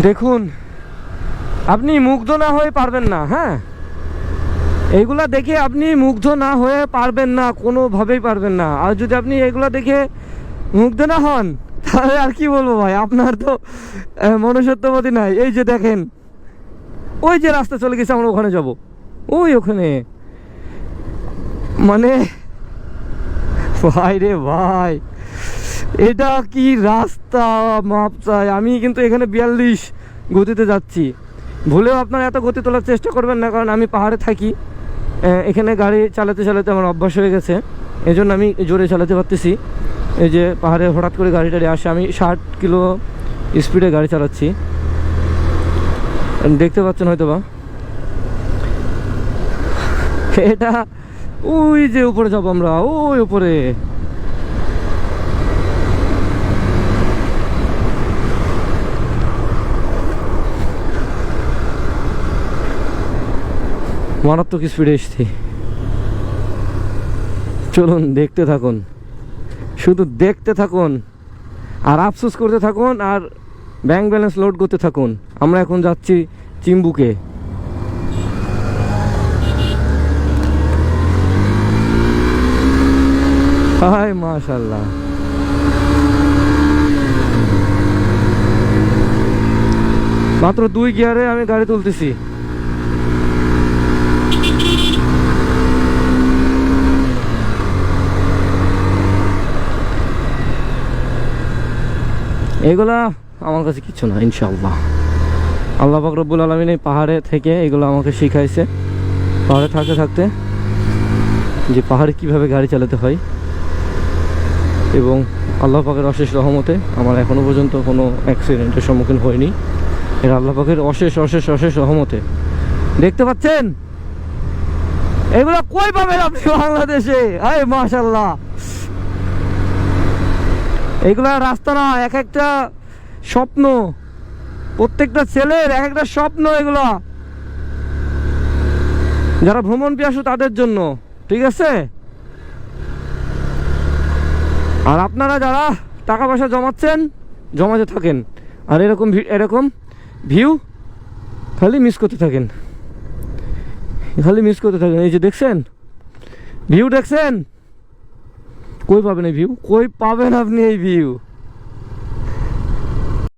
দেখুন, আপনি মুগ্ধ না হয়ে পারবেন না। হ্যাঁ, এইগুলা দেখে আপনি মুগ্ধ না হয়ে পারবেন না, কোনোভাবেই পারবেন না। আর যদি আপনি এগুলা দেখে মুগ্ধ না হন, তাহলে আর কি বলবো ভাই, আপনার তো মনুষ্যত্ববোধই নাই। এই যে দেখেন, ওই যে রাস্তা চলে গেছে, আমরা ওখানে যাব, ওই ওখানে। মানে ভাই রে ভাই, এটা কি রাস্তা, মাপ চাই। আমি কিন্তু এখানে 42 গতিতে যাচ্ছি। ভুলেও আপনারা এত গতি তোলার চেষ্টা করবেন না, কারণ আমি পাহাড়ে থাকি। এখানে গাড়ি চালাতে চালাতে আমার অভ্যাস হয়ে গেছে, এই জন্য আমি জোরে চালাতে পারতেছি। এই যে পাহাড়ে হঠাৎ করে গাড়ি টাড়ি আসে, আমি 60 কিলো স্পিডে গাড়ি চালাচ্ছি, দেখতে পাচ্ছেন হয়তো বা। এটা ওই যে উপরে যাবো আমরা, ওই উপরে। মারাত্মক স্পিডে এসছি। চলুন দেখতে থাকুন, শুধু দেখতে থাকুন আর আফসোস করতে থাকুন আর ব্যাংক ব্যালেন্স লোড করতে থাকুন। আমরা এখন যাচ্ছি চিম্বুকে। হায় মাশাআল্লাহ, মাত্র 2 গিয়ারে আমি গাড়ি তুলতেছি। এগুলা আমার কাছে কিচ্ছু না, ইনশাআল্লাহ। আল্লাহ পাক রব্বুল আলামিন এই পাহাড়ে থেকে এগুলো আমাকে শিখাইছে, পাহাড়ে থাকতে থাকতে, যে পাহাড়ে কিভাবে গাড়ি চালাতে হয়। এবং আল্লাহ পাকের অশেষ রহমতে আমার এখনো পর্যন্ত কোনো অ্যাক্সিডেন্টের সম্মুখীন হয়নি। এটা আল্লাহ পাকের অশেষ অশেষ অশেষ রহমতে। দেখতে পাচ্ছেন, এগুলো কই পাবেন আপনি বাংলাদেশে? আয় মাশাআল্লাহ, এগুলা রাস্তা না, এক একটা স্বপ্ন, প্রত্যেকটা ছেলের এক একটা স্বপ্ন এগুলা, যারা ভ্রমণ পিয়াসু তাদের জন্য, ঠিক আছে? আর আপনারা যারা টাকা পয়সা জমাচ্ছেন, জমাতে থাকেন, আর এরকম এরকম ভিউ খালি মিস করতে থাকেন, খালি মিস করতে থাকেন। এই যে দেখছেন ভিউ, দেখছেন? কই পাবেন এই ভিউ? কই পাবেন আপনি এই ভিউ?